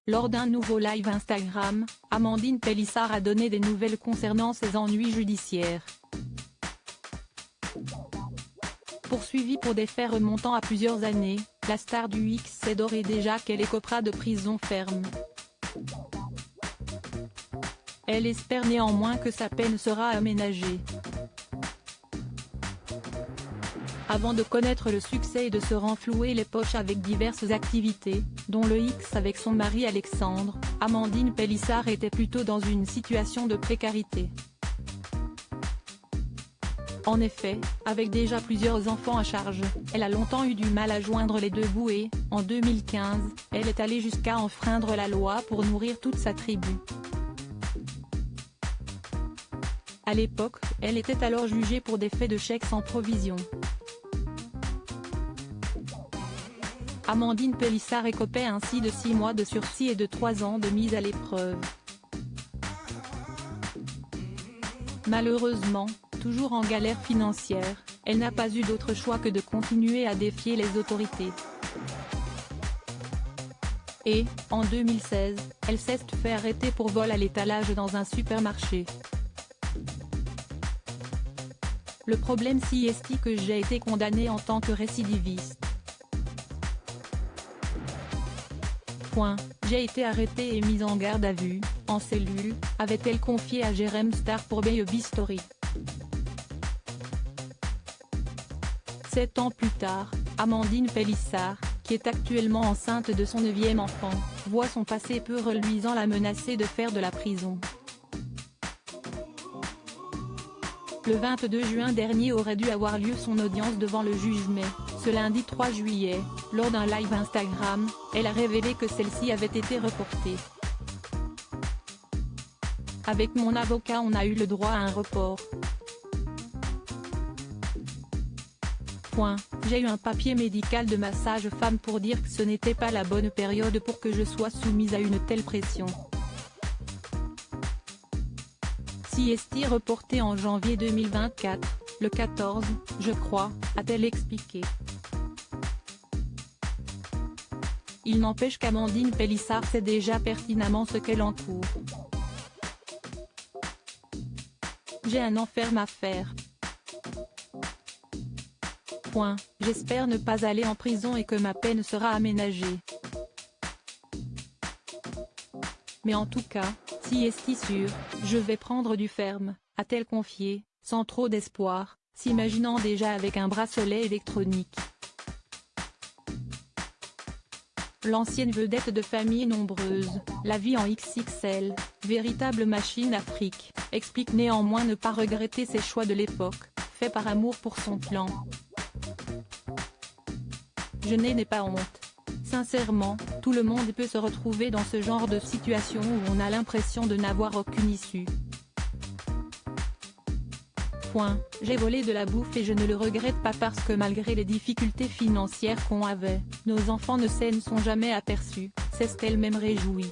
Lors d'un nouveau live Instagram, Amandine Pélissard a donné des nouvelles concernant ses ennuis judiciaires. Poursuivie pour des faits remontant à plusieurs années, la star du X sait d'ores et déjà qu'elle écopera de prison ferme. Elle espère néanmoins que sa peine sera aménagée. Avant de connaître le succès et de se renflouer les poches avec diverses activités, dont le X avec son mari Alexandre, Amandine Pélissard était plutôt dans une situation de précarité. En effet, avec déjà plusieurs enfants à charge, elle a longtemps eu du mal à joindre les deux bouts et, en 2015, elle est allée jusqu'à enfreindre la loi pour nourrir toute sa tribu. À l'époque, elle était alors jugée pour des faits de chèques sans provision. Amandine Pélissard écopait ainsi de 6 mois de sursis et de 3 ans de mise à l'épreuve. Malheureusement, toujours en galère financière, elle n'a pas eu d'autre choix que de continuer à défier les autorités. Et, en 2016, elle s'est fait arrêter pour vol à l'étalage dans un supermarché. Le problème si est que j'ai été condamnée en tant que récidiviste. J'ai été arrêtée et mise en garde à vue, en cellule, avait-elle confié à Jérém Star pour Baby Story. 7 ans plus tard, Amandine Pélissard, qui est actuellement enceinte de son 9e enfant, voit son passé peu reluisant la menacer de faire de la prison. Le 22 juin dernier aurait dû avoir lieu son audience devant le juge mais, ce lundi 3 juillet, lors d'un live Instagram, elle a révélé que celle-ci avait été reportée. Avec mon avocat on a eu le droit à un report. J'ai eu un papier médical de ma sage-femme pour dire que ce n'était pas la bonne période pour que je sois soumise à une telle pression. CST reporté en janvier 2024, le 14, je crois, a-t-elle expliqué. Il n'empêche qu'Amandine Pélissard sait déjà pertinemment ce qu'elle encourt. J'ai un enferme à faire. J'espère ne pas aller en prison et que ma peine sera aménagée. Mais en tout cas, si est sûr, je vais prendre du ferme, a-t-elle confié, sans trop d'espoir, s'imaginant déjà avec un bracelet électronique. L'ancienne vedette de famille nombreuse, la vie en XXL, véritable machine à fric, explique néanmoins ne pas regretter ses choix de l'époque, fait par amour pour son clan. Je n'ai pas honte. Sincèrement, tout le monde peut se retrouver dans ce genre de situation où on a l'impression de n'avoir aucune issue. J'ai volé de la bouffe et je ne le regrette pas parce que malgré les difficultés financières qu'on avait, nos enfants ne s'en sont jamais aperçus, s'est elle-même réjouie.